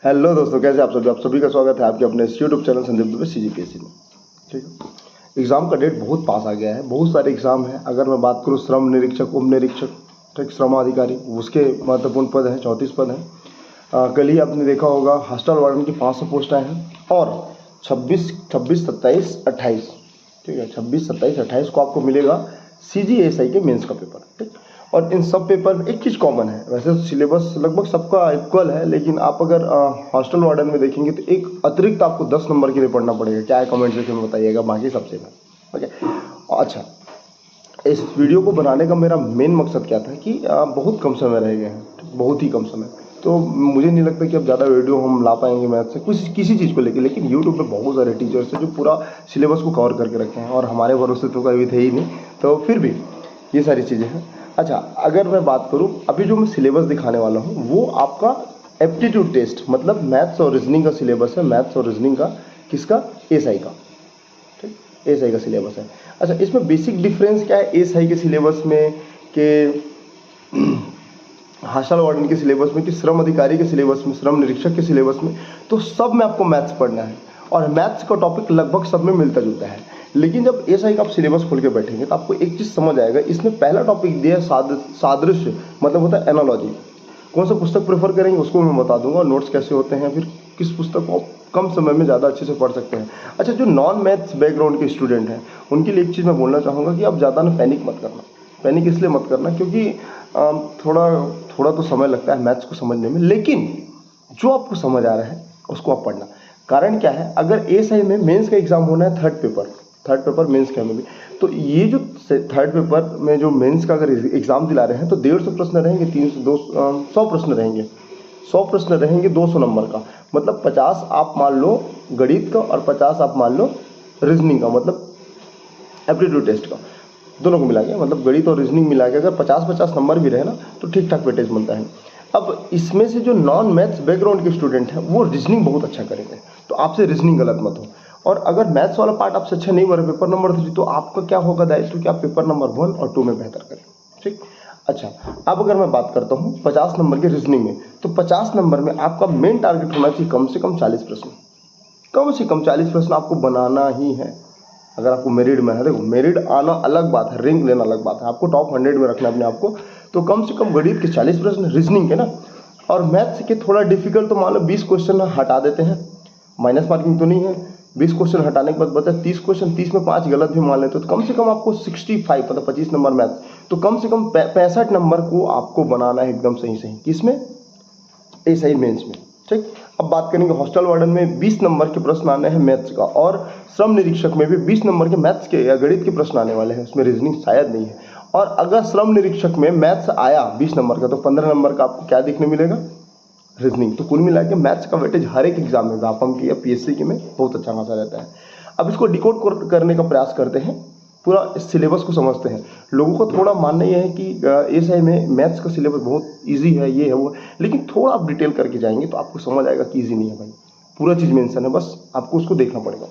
Hello दोस्तों, कैसे आप सभी का स्वागत है आपके अपने YouTube channel Sandeep Dubey CGPSC में। ठीक है, एग्ज़ाम का डेट बहुत पास आ गया है, बहुत सारे एग्ज़ाम हैं। अगर मैं बात करूँ श्रम निरीक्षक, उप निरीक्षक, ठीक, श्रम अधिकारी, उसके महत्वपूर्ण पद हैं, 34 पद हैं। कल ही आपने देखा होगा हॉस्टल वार्डन की 500 पोस्ट आए हैं और 26, 27, 28, ठीक है, 26, 27, 28 को आपको मिलेगा CGSI के मेंस का पेपर। ठीक, और इन सब पेपर में एक चीज़ कॉमन है। वैसे तो सिलेबस लगभग सबका इक्वल है, लेकिन आप अगर हॉस्टल वार्डन में देखेंगे तो एक अतिरिक्त आपको 10 नंबर के लिए पढ़ना पड़ेगा। क्या है, कमेंट सेक्शन में बताइएगा, बाकी सबसे में। ओके, अच्छा, इस वीडियो को बनाने का मेरा मेन मकसद क्या था कि बहुत कम समय रह गए हैं, बहुत ही कम समय। तो मुझे नहीं लगता कि अब ज़्यादा वीडियो हम ला पाएंगे मैथ से कुछ किसी चीज़ को लेकर, लेकिन यूट्यूब पे बहुत सारे टीचर्स हैं जो पूरा सिलेबस को कवर करके रखे हैं और हमारे भरोसे तो कभी थे ही नहीं, तो फिर भी ये सारी चीज़ें हैं। अच्छा, अगर मैं बात करूँ अभी जो मैं सिलेबस दिखाने वाला हूँ वो आपका एप्टीट्यूड टेस्ट, मतलब मैथ्स और रीजनिंग का सिलेबस है। मैथ्स और रीजनिंग का किसका? एसआई का। ठीक, एसआई का सिलेबस है। अच्छा, इसमें बेसिक डिफरेंस क्या है एसआई के सिलेबस में कि हॉस्टल वार्डन के सिलेबस में, कि श्रम अधिकारी के सिलेबस में, श्रम निरीक्षक के सिलेबस में? तो सब में आपको मैथ्स पढ़ना है और मैथ्स का टॉपिक लगभग सब में मिलता जुलता है। लेकिन जब एसआई का आप सिलेबस खोल के बैठेंगे तो आपको एक चीज़ समझ आएगा। इसमें पहला टॉपिक दिया है सादृश्य, मतलब होता है एनालॉजी। कौन सा पुस्तक प्रेफर करेंगे उसको मैं बता दूंगा, नोट्स कैसे होते हैं, फिर किस पुस्तक को कम समय में ज़्यादा अच्छे से पढ़ सकते हैं। अच्छा, जो नॉन मैथ्स बैकग्राउंड के स्टूडेंट हैं उनके लिए एक चीज़ मैं बोलना चाहूँगा कि आप ज़्यादा ना पैनिक मत करना। पैनिक इसलिए मत करना क्योंकि थोड़ा तो समय लगता है मैथ्स को समझने में, लेकिन जो आपको समझ आ रहा है उसको आप पढ़ना। कारण क्या है, अगर एएसआई में मेंस का एग्जाम होना है, थर्ड पेपर मेंस का में भी, तो ये जो थर्ड पेपर में जो मेंस का अगर एग्जाम दिला रहे हैं तो 150 प्रश्न रहेंगे, 100 प्रश्न रहेंगे, 100 प्रश्न रहेंगे 200 नंबर का। मतलब 50 आप मान लो गणित का और 50 आप मान लो रीजनिंग का, मतलब एप्टीट्यूड टेस्ट का, दोनों को मिला के, मतलब गणित और रीजनिंग मिला के अगर 50-50 नंबर भी रहे ना तो ठीक ठाक वेटेज मिलता है। अब इसमें से जो नॉन मैथ्स बैकग्राउंड के स्टूडेंट हैं वो रीजनिंग बहुत अच्छा करेंगे, तो आपसे रीजनिंग गलत मत हो। और अगर मैथ्स वाला पार्ट आपसे अच्छा नहीं हुआ पेपर नंबर 3, तो आपका क्या होगा दायित्व कि आप पेपर नंबर 1 और 2 में बेहतर करें। ठीक, अच्छा, अब अगर मैं बात करता हूँ 50 नंबर के रीजनिंग में, तो 50 नंबर में आपका मेन टारगेट होना चाहिए कम से कम 40 प्रश्न। कम से कम 40 प्रश्न आपको बनाना ही है अगर आपको मेरिट में है। देखो, मेरिट आना अलग बात है, रैंक लेना अलग बात है, आपको टॉप 100 में रखना है अपने आपको। तो कम से कम गणित के 40 प्रश्न, रीजनिंग के ना, और मैथ्स के थोड़ा डिफिकल्ट तो मान लो 20 क्वेश्चन हटा देते हैं, माइनस मार्किंग तो नहीं है। 20 क्वेश्चन हटाने के बाद बचा 30 क्वेश्चन, 30 में 5 गलत भी मान लेते हो तो कम से कम आपको 65, मतलब 25 नंबर मैथ्स, तो कम से कम 65 नंबर को आपको बनाना है एकदम सही सही। किसमें? एसआई मेंस में। ठीक, अब बात करेंगे हॉस्टल वार्डन में 20 नंबर के प्रश्न आने हैं मैथ्स का, और श्रम निरीक्षक में भी 20 नंबर के मैथ्स के या गणित के प्रश्न आने वाले हैं, उसमें रीजनिंग शायद नहीं है। और अगर श्रम निरीक्षक में मैथ्स आया 20 नंबर का तो 15 नंबर का आपको क्या देखने मिलेगा? रीजनिंग। तो कुल मिला के मैथ्स का वेटेज हर एक एग्जाम में, व्यापम की या पीएससी के में बहुत अच्छा खासा रहता है। अब इसको डिकोड करने का प्रयास करते हैं, पूरा इस सिलेबस को समझते हैं। लोगों को थोड़ा मानना यह है कि एसआई में मैथ्स का सिलेबस बहुत इजी है, ये है वो, लेकिन थोड़ा आप डिटेल करके जाएंगे तो आपको समझ आएगा कि इजी नहीं है भाई, पूरा चीज़ मेंशन है, बस आपको उसको देखना पड़ेगा।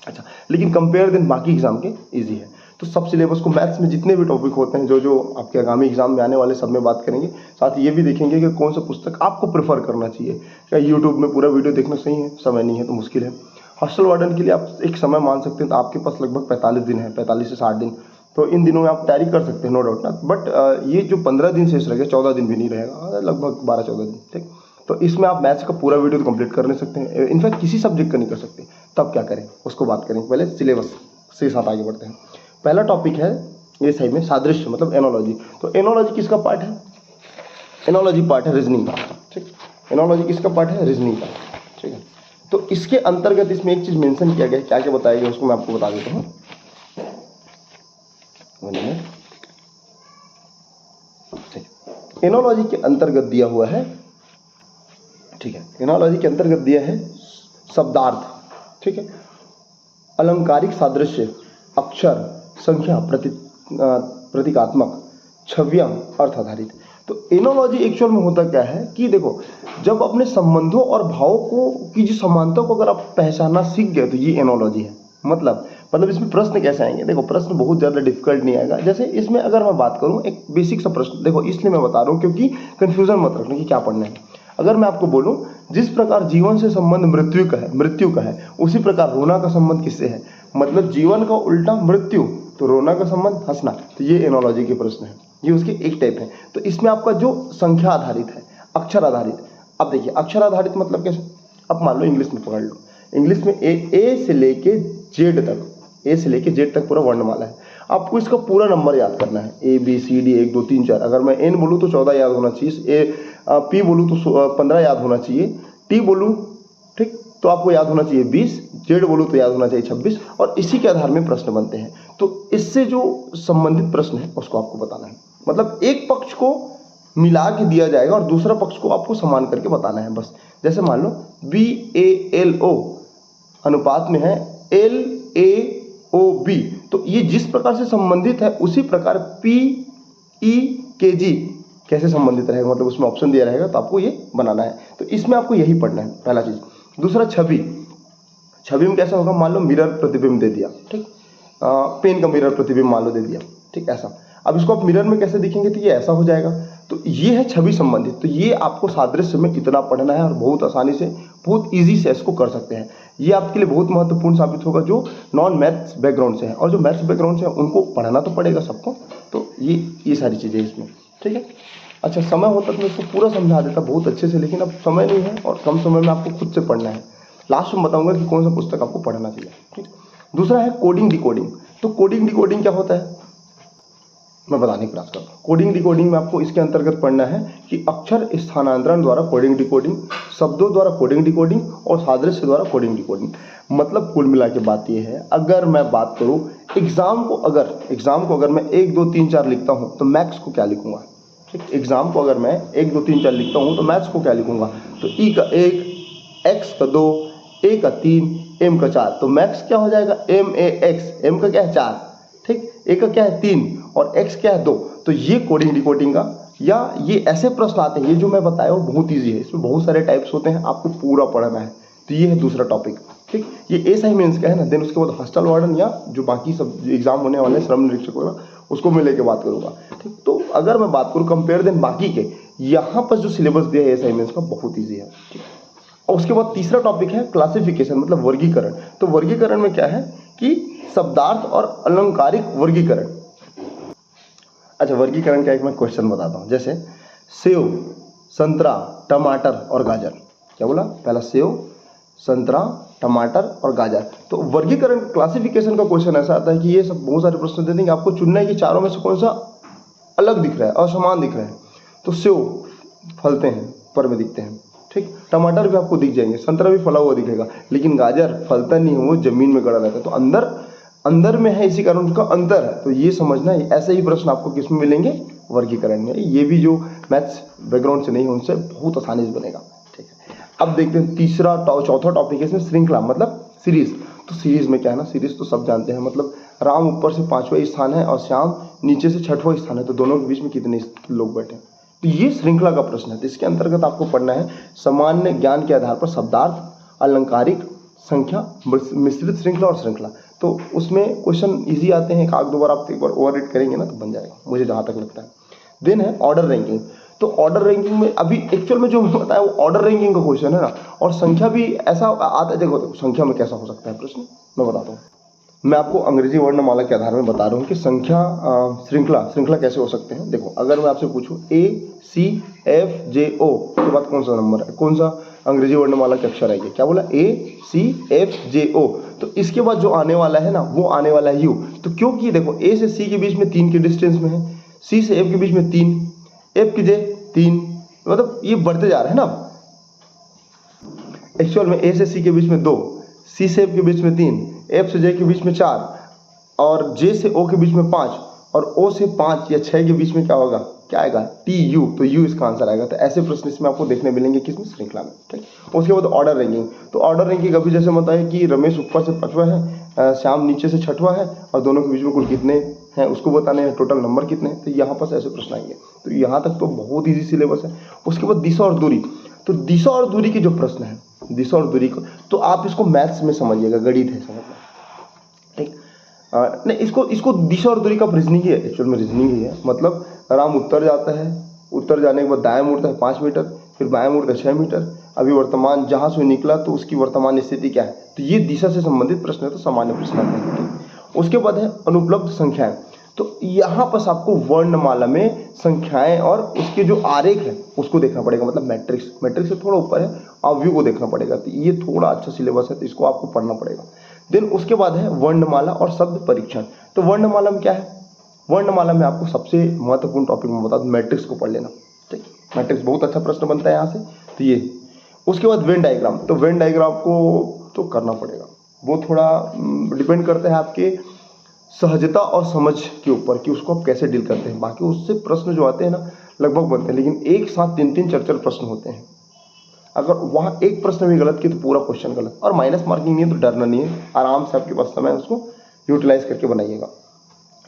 अच्छा, लेकिन कंपेयर देन बाकी एग्जाम के इजी है। तो सब सिलेबस को, मैथ्स में जितने भी टॉपिक होते हैं जो जो आपके आगामी एग्जाम में आने वाले, सब में बात करेंगे। साथ ही ये भी देखेंगे कि कौन सा पुस्तक आपको प्रेफर करना चाहिए। क्या यूट्यूब में पूरा वीडियो देखना सही है? समय नहीं है तो मुश्किल है। हॉस्टल वार्डन के लिए आप एक समय मान सकते हैं, तो आपके पास लगभग 45 दिन है, 45 से 60 दिन। तो इन दिनों में आप तैयारी कर सकते हैं, नो डाउट ना। बट ये जो 15 दिन शेष रहेगा, 14 दिन भी नहीं रहेगा, लगभग 12-14 दिन। ठीक, तो इसमें आप मैथ्स का पूरा वीडियो तो कंप्लीट कर नहीं सकते हैं, इनफैक्ट किसी सब्जेक्ट का नहीं कर सकते। तब क्या करें उसको बात करेंगे, पहले सिलेबस से साथ आगे बढ़ते हैं। पहला टॉपिक है ये सही में सादृश्य, मतलब एनोलॉजी। तो एनोलॉजी किसका पार्ट है? एनोलॉजी पार्ट है रीजनिंग का। ठीक, एनोलॉजी किसका पार्ट है? रीजनिंग का। ठीक है, तो इसके अंतर्गत इसमें एक चीज मेंशन किया गया है, क्या क्या बताया गया उसको मैं आपको बता देता हूँ। एनोलॉजी के अंतर्गत दिया हुआ है, ठीक है, एनोलॉजी के अंतर्गत दिया है शब्दार्थ, ठीक है, अलंकारिक सादृश्य, अक्षर, संख्या, प्रतीकात्मक, छवियां, अर्थ आधारित। तो एनोलॉजी एक्चुअल में होता क्या है कि देखो, जब अपने संबंधों और भावों को की जो समानता को अगर आप पहचानना सीख गए तो ये एनोलॉजी है। मतलब इसमें प्रश्न कैसे आएंगे? देखो, प्रश्न बहुत ज़्यादा डिफिकल्ट नहीं आएगा। जैसे इसमें अगर मैं बात करूँ एक बेसिक सा प्रश्न, देखो इसलिए मैं बता रहा हूँ क्योंकि कन्फ्यूजन मत रखना कि क्या पढ़ना है। अगर मैं आपको बोलूँ जिस प्रकार जीवन से संबंध मृत्यु का है, उसी प्रकार रोना का संबंध किससे है? मतलब जीवन का उल्टा मृत्यु, तो रोना का संबंध हंसना। तो ये एनोलॉजी के प्रश्न है, ये उसके एक टाइप है। तो इसमें आपका जो संख्या आधारित है, अक्षर आधारित। अब देखिए अक्षर आधारित मतलब कैसे? अब मान लो इंग्लिश में पकड़ लो, इंग्लिश में ए से लेके जेड तक, ए से लेके जेड तक पूरा वर्णमाला है। आपको इसका पूरा नंबर याद करना है, ए बी सी डी 1 2 3 4। अगर मैं एन बोलूँ तो 14 याद होना चाहिए, पी बोलूँ तो 15 याद होना चाहिए, टी बोलूँ ठीक तो आपको याद होना चाहिए 20, जेड बोलूँ तो याद होना चाहिए 26, और इसी के आधार में प्रश्न बनते हैं। तो इससे जो संबंधित प्रश्न है उसको आपको बताना है। मतलब एक पक्ष को मिला के दिया जाएगा और दूसरा पक्ष को आपको समान करके बताना है बस। जैसे मान लो BALO अनुपात में है LAOB, तो ये जिस प्रकार से संबंधित है उसी प्रकार PEKG कैसे संबंधित रहेगा, मतलब उसमें ऑप्शन दिया रहेगा तो आपको ये बनाना है। तो इसमें आपको यही पढ़ना है, पहला चीज। दूसरा छवि, छवि में कैसा होगा? मान लो मिरर प्रतिबिंब दे दिया, ठीक, पेन का मिरर प्रतिबिंब मान लो दे दिया, ठीक, ऐसा। अब इसको आप मिरर में कैसे दिखेंगे? तो ये ऐसा हो जाएगा। तो ये है छवि संबंधित। तो ये आपको सादृश्य में इतना पढ़ना है और बहुत आसानी से, बहुत इजी से इसको कर सकते हैं। ये आपके लिए बहुत महत्वपूर्ण साबित होगा जो नॉन मैथ्स बैकग्राउंड से है, और जो मैथ्स बैकग्राउंड से है उनको पढ़ना तो पड़ेगा सबको। तो ये सारी चीज़ें इसमें, ठीक है। अच्छा, समय होता तो मैं इसको पूरा समझा देता बहुत अच्छे से, लेकिन अब समय नहीं है और कम समय में आपको खुद से पढ़ना है। लास्ट में बताऊंगा कि कौन सा पुस्तक आपको पढ़ना चाहिए, ठीक। दूसरा है कोडिंग डिकोडिंग। तो कोडिंग डिकोडिंग क्या होता है मैं बताने का प्रयास करता हूँ। कोडिंग डिकोडिंग में आपको इसके अंतर्गत पढ़ना है कि अक्षर स्थानांतरण द्वारा कोडिंग डिकोडिंग, शब्दों द्वारा कोडिंग डिकोडिंग और सादृश्य द्वारा कोडिंग डिकोडिंग। मतलब कुल मिला के बात ये है, अगर मैं बात करूँ एग्जाम को अगर मैं 1 2 3 4 लिखता हूँ तो मैथ्स को क्या लिखूंगा, ठीक। एग्जाम को अगर मैं 1 2 3 4 लिखता हूँ तो मैथ्स को क्या लिखूंगा? तो ई का 1, एक्स का 2, ए का 3, एम का 4। तो मैथ्स क्या हो जाएगा? MAX, एम का क्या है 4, ठीक, ए का क्या है 3 और एक्स क्या है 2। तो ये कोडिंग डिकोडिंग का, या ये ऐसे प्रश्न आते हैं, ये जो मैं बताया वो बहुत ईजी है, इसमें बहुत सारे टाइप्स होते हैं, आपको पूरा पढ़ना है। तो ये है दूसरा टॉपिक, ठीक। ये एसआई मेंस का है ना। देन उसके बाद हॉस्टल वार्डन या जो बाकी सब एग्जाम होने वाले श्रम निरीक्षक होगा उसको मैं लेके बात करूंगा, ठीक। तो अगर मैं बात करूँ कंपेयर देन बाकी के, यहाँ पर जो सिलेबस दिया है एसआई मेंस का बहुत ईजी है, ठीक। और उसके बाद तीसरा टॉपिक है क्लासिफिकेशन, मतलब वर्गीकरण। तो वर्गीकरण में क्या है कि शब्दार्थ और अलंकारिक वर्गीकरण। अच्छा, वर्गीकरण का एक मैं क्वेश्चन बताता हूँ। जैसे सेव, संतरा, टमाटर और गाजर। क्या बोला? पहला सेव, संतरा, टमाटर और गाजर। तो वर्गीकरण क्लासिफिकेशन का क्वेश्चन ऐसा आता है कि ये सब बहुत सारे प्रश्न दे देंगे, आपको चुनना है कि चारों में से कौन सा अलग दिख रहा है, असमान दिख रहा है। तो सेव फलते हैं, ऊपर में दिखते हैं, ठीक। टमाटर भी आपको दिख जाएंगे, संतरा भी फला हुआ दिखेगा, लेकिन गाजर फलता नहीं है, वो जमीन में गड़ा रहता है, तो अंदर में है, इसी कारण उसका अंतर है। तो ये समझना है। ऐसे ही प्रश्न आपको किस में मिलेंगे? वर्गीकरण में। ये भी जो मैथ्स बैकग्राउंड से नहीं है उनसे बहुत आसानी से बनेगा, ठीक है। अब देखते हैं चौथा टॉपिक है इसमें श्रृंखला, मतलब सीरीज। तो सीरीज में क्या है ना, सीरीज तो सब जानते हैं, मतलब राम ऊपर से 5वां स्थान है और श्याम नीचे से 6वां स्थान है, तो दोनों के बीच में कितने लोग बैठे हैं? तो ये श्रृंखला का प्रश्न है। तो इसके अंतर्गत आपको पढ़ना है सामान्य ज्ञान के आधार पर शब्दार्थ, अलंकारिक, संख्या, मिश्रित श्रृंखला और श्रृंखला। तो उसमें क्वेश्चन इजी आते हैं, एक दो बार आप एक बार ओवररीड करेंगे ना तो बन जाएगा, मुझे जहाँ तक लगता है। देन है ऑर्डर रैंकिंग। तो ऑर्डर रैंकिंग में अभी एक्चुअल में जो मैं बताया वो ऑर्डर रैंकिंग का क्वेश्चन है ना, और संख्या भी ऐसा आता है। देखो संख्या में कैसा हो सकता है प्रश्न, मैं बताता हूँ। मैं आपको अंग्रेजी वर्णमाला के आधार में बता रहा हूँ कि संख्या श्रृंखला कैसे हो सकते हैं। देखो, अगर मैं आपसे पूछूं ACFJO के बाद कौन सा नंबर है, कौन सा अंग्रेजी वर्णमाला के अक्षर है ये? क्या बोला? ACFJO। तो इसके बाद जो आने वाला है ना वो आने वाला है U। तो क्योंकि देखो A से C के बीच में 3 के डिस्टेंस में है, C से F के बीच में 3, F की जगह 3, मतलब ये बढ़ते जा रहे हैं ना। एक्चुअल में A से C के बीच में 2, C से F के बीच में 3, F से J के बीच में 4 और J से O के बीच में 5 और O से 5 या 6 के बीच में क्या होगा, क्या आएगा? TU। तो U इसका आंसर आएगा। तो ऐसे प्रश्न इसमें आपको देखने मिलेंगे किसमें? श्रृंखला में, ठीक। उसके बाद ऑर्डर रैंकिंग। तो ऑर्डर रैंकिंग अभी जैसे बताया कि रमेश ऊपर से 5वां है, श्याम नीचे से 6वां है और दोनों के बीच में कुल कितने हैं उसको बताने हैं, टोटल नंबर कितने हैं। तो यहाँ पर ऐसे प्रश्न आएंगे। तो यहाँ तक तो बहुत ईजी सिलेबस है। उसके बाद दिशा और दूरी। तो दिशा और दूरी के जो प्रश्न है, दिशा और दूरी को तो आप इसको मैथ्स में समझिएगा, गणित है समझना, ठीक। नहीं, इसको दिशा और दूरी का रीजनिंग ही है, एक्चुअल में रीजनिंग ही है। मतलब राम उत्तर जाता है, उत्तर जाने के बाद दाएं मुड़ता है 5 मीटर, फिर बाएं मुड़ता है 6 मीटर, अभी वर्तमान जहाँ से निकला तो उसकी वर्तमान स्थिति क्या है, तो ये दिशा से संबंधित प्रश्न है, तो सामान्य प्रश्न आते हैं। उसके बाद है अनुपलब्ध संख्याएं, तो यहाँ पर आपको वर्णमाला में संख्याएं और उसके जो आरेख है उसको देखना पड़ेगा, मतलब मैट्रिक्स, मैट्रिक्स से थोड़ा ऊपर है, अवयव को देखना पड़ेगा। तो ये थोड़ा अच्छा सिलेबस है, तो इसको आपको पढ़ना पड़ेगा। देन उसके बाद है वर्णमाला और शब्द परीक्षण। तो वर्णमाला में क्या है, वर्णमाला में आपको सबसे महत्वपूर्ण टॉपिक में बता दूं, मैट्रिक्स को पढ़ लेना, ठीक। मैट्रिक्स बहुत अच्छा प्रश्न बनता है यहाँ से, तो ये। उसके बाद वेन डायग्राम, तो वेन डायग्राम को तो करना पड़ेगा, वो थोड़ा डिपेंड करता है आपके सहजता और समझ के ऊपर कि उसको आप कैसे डील करते हैं। बाकी उससे प्रश्न जो आते हैं ना लगभग बनते हैं, लेकिन एक साथ 3-3 4-4 प्रश्न होते हैं। अगर वहाँ एक प्रश्न भी गलत किया तो पूरा क्वेश्चन गलत, और माइनस मार्किंग नहीं है तो डरना नहीं है, आराम से आपके पास समय उसको यूटिलाइज करके बनाइएगा,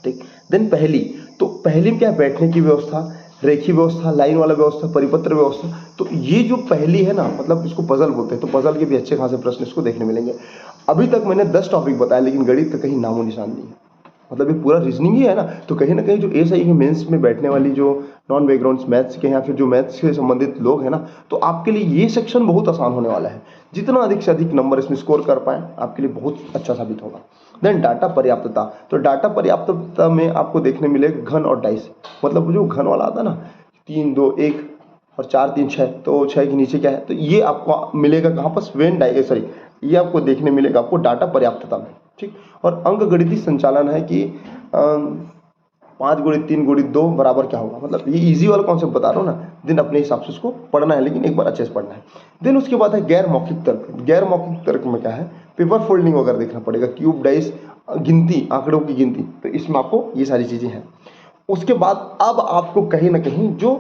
ठीक। देन पहली, तो पहली में क्या है, बैठने की व्यवस्था, रेखी व्यवस्था, लाइन वाला व्यवस्था, परिपत्र व्यवस्था। तो ये जो पहली है ना, मतलब इसको पजल बोलते हैं, तो पजल के भी अच्छे खासे प्रश्न इसको देखने मिलेंगे। अभी तक मैंने 10 टॉपिक बताया, लेकिन गणित का कहीं नामो निशान नहीं है, मतलब ये पूरा रीजनिंग ही है ना। तो कहीं ना कहीं जो एसआई के मेंस में बैठने वाली जो नॉन बैकग्राउंड्स मैथ्स के या फिर जो मैथ्स से संबंधित लोग हैं ना, तो आपके लिए ये सेक्शन बहुत आसान होने वाला है। जितना अधिक से अधिक नंबर इसमें स्कोर कर पाएं आपके लिए बहुत अच्छा साबित होगा। देन डाटा पर्याप्तता, तो डाटा पर्याप्तता में आपको देखने मिलेगा घन और डाइस, मतलब जो घन वाला आता है ना 3 2 1 और 4 3 6, तो 6 के नीचे क्या है, तो ये आपको मिलेगा कहाँ पर, वेन डाई सॉरी, ये आपको देखने मिलेगा आपको डाटा पर्याप्तता में, ठीक। और अंक गणितीय संचालन है कि 5 गुणित 3 गुणित 2 बराबर क्या होगा, मतलब ये इजी वाला कॉन्सेप्ट बता रहा हूँ ना। दिन अपने हिसाब से उसको पढ़ना है, लेकिन एक बार अच्छे से पढ़ना है। देन उसके बाद है गैर मौखिक तर्क। गैर मौखिक तर्क में क्या है, पेपर फोल्डिंग वगैरह देखना पड़ेगा, क्यूब डाइस, गिनती, आंकड़ों की गिनती, तो इसमें आपको ये सारी चीजें हैं। उसके बाद अब आपको कहीं ना कहीं जो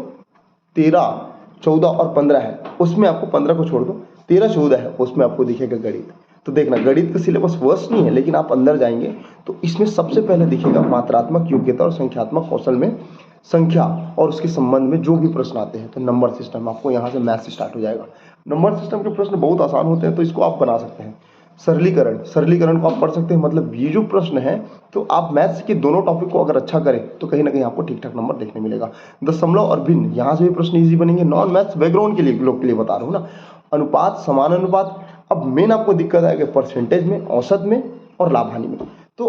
13 14 और 15 है, उसमें आपको 15 को छोड़ दो, 13 14 है, उसमें आपको दिखेगा गणित। तो देखना, गणित का सिलेबस वर्स नहीं है, लेकिन आप अंदर जाएंगे तो इसमें सबसे पहले दिखेगा मात्रात्मक योग्यता और संख्यात्मक कौशल में संख्या और उसके संबंध में जो भी प्रश्न आते हैं। तो नंबर सिस्टम, आपको यहाँ से मैथ से स्टार्ट हो जाएगा। नंबर सिस्टम के प्रश्न बहुत आसान होते हैं, तो इसको आप बना सकते हैं। सरलीकरण, सरलीकरण को आप पढ़ सकते हैं, मतलब ये जो प्रश्न है, तो आप मैथ्स के दोनों टॉपिक को अगर अच्छा करें तो कहीं ना कहीं आपको ठीक ठाक नंबर देखने मिलेगा। दशमलव और भिन्न, यहाँ से भी प्रश्न इजी बनेंगे, नॉन मैथ्स बैकग्राउंड के लिए लोग के लिए बता रहा हूँ ना। अनुपात, समान अनुपात, अब मेन आपको दिक्कत आएगी परसेंटेज में, औसत में और लाभ हानि में। तो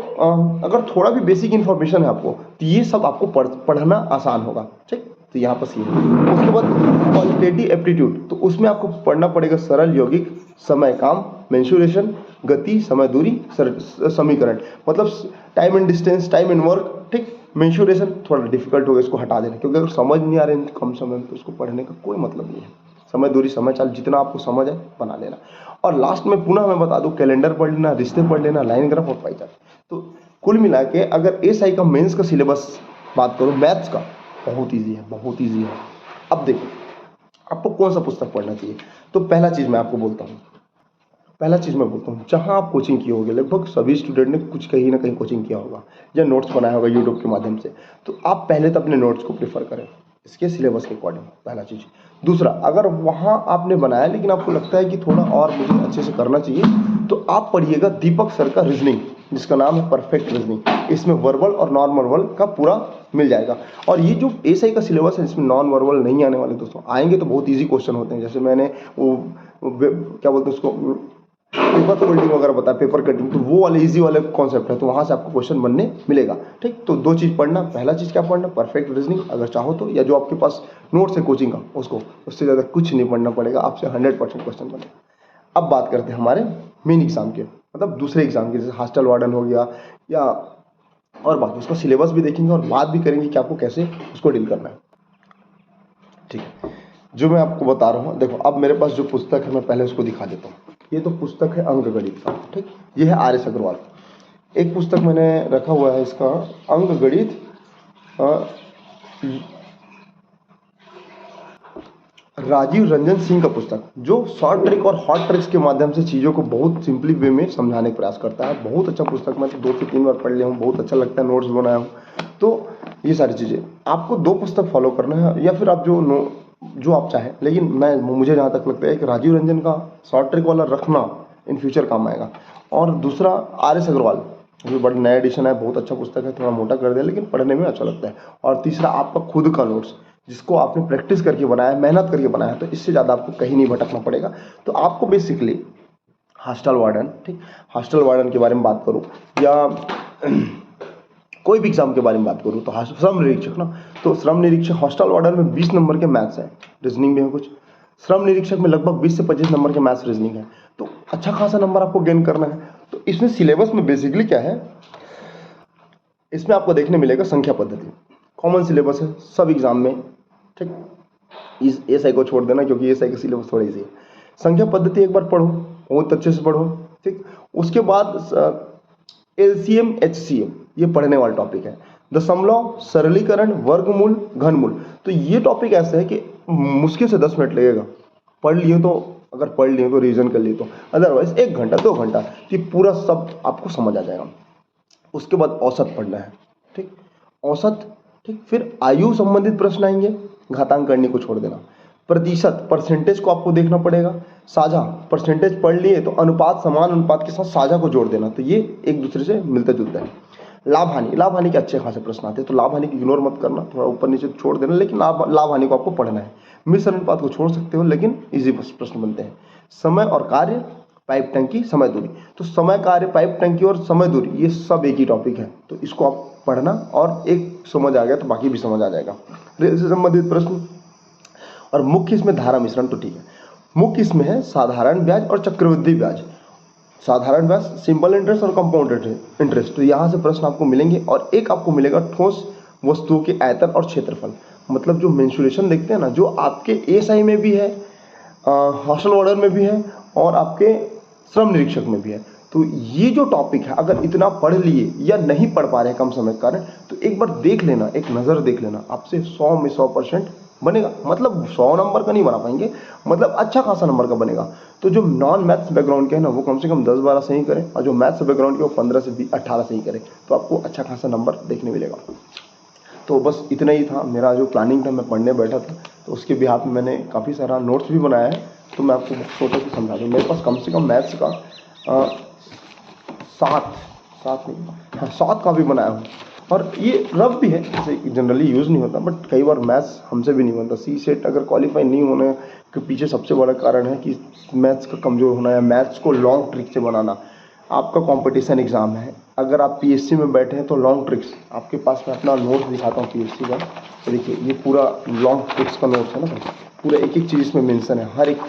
अगर थोड़ा भी बेसिक इन्फॉर्मेशन है आपको, तो ये सब आपको पढ़ना आसान होगा, ठीक। तो यहाँ पर सीख, उसके बाद क्वालिटेटिव एप्टीट्यूड, तो उसमें आपको पढ़ना पड़ेगा सरल यौगिक, समय काम, मेंसुरेशन, गति, समय दूरी, समीकरण, मतलब time and distance, time and work, ठीक। मेंसुरेशन थोड़ा डिफिकल्ट होगा, इसको हटा देना, क्योंकि अगर समझ नहीं आ रहे हैं कम समय में तो उसको पढ़ने का कोई मतलब नहीं है। समय दूरी, समय चाल, जितना आपको समझ है बना लेना। और लास्ट में पुनः मैं बता दूं, कैलेंडर पढ़ लेना, रिश्ते पढ़ लेना, लाइन ग्राफ और पाई चार्ट। तो कुल मिला के अगर एसआई का मेंस का सिलेबस बात करो मैथ्स का, बहुत ईजी है, बहुत ईजी है। अब देखो आपको कौन सा पुस्तक पढ़ना चाहिए, तो पहला चीज मैं आपको बोलता हूँ, पहला चीज मैं बोलता हूँ, जहाँ आप कोचिंग किए होगे, लगभग सभी स्टूडेंट ने कुछ कहीं ना कहीं कोचिंग किया होगा या नोट्स बनाया होगा यूट्यूब के माध्यम से, तो आप पहले तो अपने नोट्स को प्रेफर करें इसके सिलेबस के अकॉर्डिंग, पहला चीज। दूसरा, अगर वहाँ आपने बनाया लेकिन आपको लगता है कि थोड़ा और मुझे अच्छे से करना चाहिए, तो आप पढ़िएगा दीपक सर का रीजनिंग, जिसका नाम है परफेक्ट रीजनिंग। इसमें वर्बल और नॉन वर्बल का पूरा मिल जाएगा। और ये जो एसआई का सिलेबस है, इसमें नॉन वर्बल नहीं आने वाले दोस्तों, आएंगे तो बहुत ईजी क्वेश्चन होते हैं। जैसे मैंने वो क्या बोलते हैं उसको, पेपर फोल्डिंग वगैरह बताया, पेपर कटिंग, तो वो वाले इजी वाले कॉन्सेप्ट है, तो वहां से आपको क्वेश्चन बनने मिलेगा, ठीक। तो 2 चीज पढ़ना, पहला चीज क्या पढ़ना, परफेक्ट रीजनिंग अगर चाहो तो, या जो आपके पास नोट्स है कोचिंग का उसको, उससे ज्यादा कुछ नहीं पढ़ना पड़ेगा, आपसे 100% क्वेश्चन बनेगा। अब बात करते हैं हमारे मेन एग्जाम के, मतलब दूसरे एग्जाम के, जैसे हॉस्टल वार्डन हो गया या और बाकी, उसका सिलेबस भी देखेंगे और बात भी करेंगे कि आपको कैसे उसको डील करना है, ठीक है। जो मैं आपको बता रहा हूँ, देखो अब मेरे पास जो पुस्तक है मैं पहले उसको दिखा देता हूँ। ये तो पुस्तक है अंक गणित का, ठीक। ये है आर एस अग्रवाल। एक पुस्तक मैंने रखा हुआ है इसका, अंक गणित राजीव रंजन सिंह का पुस्तक, जो शॉर्ट ट्रिक और हॉट ट्रिक्स के माध्यम से चीज़ों को बहुत सिंपली वे में समझाने का प्रयास करता है। बहुत अच्छा पुस्तक, मैं तो 2 से 3 बार पढ़ लिया हूँ, बहुत अच्छा लगता है, नोट्स बनाया हूँ। तो ये सारी चीज़ें आपको 2 पुस्तक फॉलो करना है, या फिर आप जो आप चाहें, लेकिन मुझे जहाँ तक लगता है कि राजीव रंजन का शॉर्ट ट्रिक वाला रखना इन फ्यूचर काम आएगा। और दूसरा आर एस अग्रवाल, जो बड़ा नया एडिशन है, बहुत अच्छा पुस्तक है, थोड़ा मोटा कर दिया लेकिन पढ़ने में अच्छा लगता है। और तीसरा आपका खुद का नोट्स, जिसको आपने प्रैक्टिस करके बनाया, मेहनत करके बनाया, तो इससे ज़्यादा आपको कहीं नहीं भटकना पड़ेगा। तो आपको बेसिकली हॉस्टल वार्डन, ठीक, हॉस्टल वार्डन के बारे में बात करूँ या कोई भी एग्जाम के बारे में बात करूँ तो श्रम निरीक्षक ना, तो श्रम निरीक्षक हॉस्टल वार्डन में 20 नंबर के मैथ्स है, रीजनिंग भी है कुछ। श्रम निरीक्षक में लगभग 20 से 25 नंबर के मैथ्स रीजनिंग है, तो अच्छा खासा नंबर आपको गेन करना है। तो इसमें सिलेबस में बेसिकली क्या है, इसमें आपको देखने मिलेगा संख्या पद्धति, कॉमन सिलेबस है सब एग्जाम में, ठीक। इस एसआई को छोड़ देना क्योंकि एसआई का सिलेबस थोड़ा इजी है। संख्या पद्धति एक बार पढ़ो, बहुत अच्छे से पढ़ो, ठीक। उसके बाद एलसीएम एचसीएम ये पढ़ने वाला टॉपिक है। दशमलव, सरलीकरण, वर्गमूल, घनमूल, तो ये टॉपिक ऐसा है कि मुश्किल से 10 मिनट लगेगा, पढ़ लिए तो, अगर पढ़ लिए तो रिवीजन कर लिए तो, अदरवाइज 1 घंटा 2 घंटा ये पूरा सब आपको समझ आ जाएगा। उसके बाद औसत पढ़ना है, ठीक, औसत, ठीक। फिर आयु संबंधित प्रश्न आएंगे, घातांक करने को छोड़ देना। प्रतिशत, परसेंटेज को आपको देखना पड़ेगा। साझा, परसेंटेज पढ़ लिए तो अनुपात, समान अनुपात के साथ साझा को जोड़ देना, तो ये एक दूसरे से मिलता जुलता है। लाभ हानि, लाभ हानि के अच्छे खासे प्रश्न आते हैं, तो लाभ हानि को इग्नोर मत करना, थोड़ा ऊपर नीचे छोड़ देना, लेकिन लाभ हानि को आपको पढ़ना है। मिश्र अनुपात को छोड़ सकते हो, लेकिन इजी प्रश्न बनते हैं। समय और कार्य, पाइप टंकी, समय दूरी, तो समय, कार्य, पाइप टंकी और समय दूरी ये सब एक ही टॉपिक है, तो इसको आप पढ़ना, और एक समझ आ गया तो बाकी भी समझ आ जाएगा। रेल से संबंधित प्रश्न, और मुख्य इसमें धारा मिश्रण, तो ठीक है। मुख्य इसमें है साधारण ब्याज और चक्रवृद्धि ब्याज। साधारण ब्याज, सिंपल इंटरेस्ट और कंपाउंड इंटरेस्ट, तो यहाँ से प्रश्न आपको मिलेंगे। और एक आपको मिलेगा ठोस वस्तुओं के आयतन और क्षेत्रफल, मतलब जो मेंसुरेशन देखते हैं ना, जो आपके एएसआई में भी है, हॉस्टल वार्डन में भी है, और आपके श्रम निरीक्षक में भी है। तो ये जो टॉपिक है, अगर इतना पढ़ लिए या नहीं पढ़ पा रहे कम समय के कारण, तो एक बार देख लेना, एक नज़र देख लेना, आपसे 100 में 100% बनेगा। मतलब 100 नंबर का नहीं बना पाएंगे, मतलब अच्छा खासा नंबर का बनेगा। तो जो नॉन मैथ्स बैकग्राउंड के है ना, वो कम से कम 10-12 से ही करें, और जो मैथ्स बैकग्राउंड के वो 15 से 18 से ही करें, तो आपको अच्छा खासा नंबर देखने मिलेगा। तो बस इतना ही था मेरा जो प्लानिंग था, मैं पढ़ने बैठा था, तो उसके बिहाफ में मैंने काफ़ी सारा नोट्स भी बनाया है, तो मैं आपको छोटा सा समझा दूँ। मेरे पास कम से कम मैथ्स का 7 कॉपी बनाया हूँ, और ये रफ भी है, जैसे जनरली यूज़ नहीं होता, बट कई बार मैथ्स हमसे भी नहीं बनता। सी सेट अगर क्वालिफाई नहीं होने के पीछे सबसे बड़ा कारण है कि मैथ्स का कमज़ोर होना, या मैथ्स को लॉन्ग ट्रिक से बनाना। आपका कंपटीशन एग्ज़ाम है, अगर आप पीएससी में बैठे हैं तो लॉन्ग ट्रिक्स आपके पास, मैं अपना नोट्स दिखाता हूँ पीएससी का, तो देखिए ये पूरा लॉन्ग ट्रिक्स का नोट्स है ना, पूरा एक एक चीज़ इसमें मेंशन है, हर एक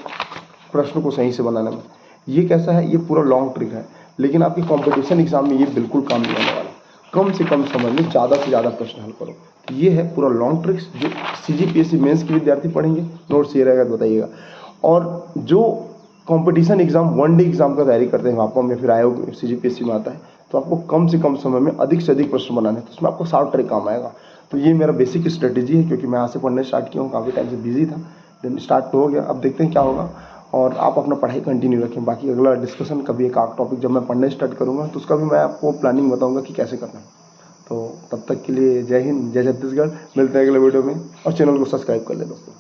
प्रश्न को सही से बनाने में। ये कैसा है, ये पूरा लॉन्ग ट्रिक है, लेकिन आपके कंपटीशन एग्जाम में ये बिल्कुल काम नहीं आने वाला। कम से कम समय में ज़्यादा से ज़्यादा प्रश्न हल करो। तो ये है पूरा लॉन्ग ट्रिक्स, जो सीजीपीएससी मेंस के विद्यार्थी पढ़ेंगे, नोट्स ये रहेगा, बताइएगा। और जो competition exam, one day exam का तैयारी करते हैं, आपको में फिर आयोग सीजीपीएससी में आता है, तो आपको कम से कम समय में अधिक से अधिक प्रश्न बनाने हैं, तो उसमें आपको शॉर्ट ट्रिक काम आएगा। तो ये मेरा बेसिक स्ट्रेटेजी है, क्योंकि मैं यहाँ से पढ़ने स्टार्ट किया हूँ, काफ़ी टाइम से बिजी था, देन स्टार्ट तो हो गया, अब देखते हैं क्या होगा। और आप अपना पढ़ाई कंटिन्यू रखें, बाकी अगला डिस्कशन कभी एक आग टॉपिक जब मैं पढ़ने स्टार्ट करूँगा, तो उसका भी मैं आपको प्लानिंग बताऊँगा कि कैसे करना है। तो तब तक के लिए जय हिंद, जय छत्तीसगढ़। मिलते हैं अगले वीडियो में, और चैनल को सब्सक्राइब कर ले दोस्तों।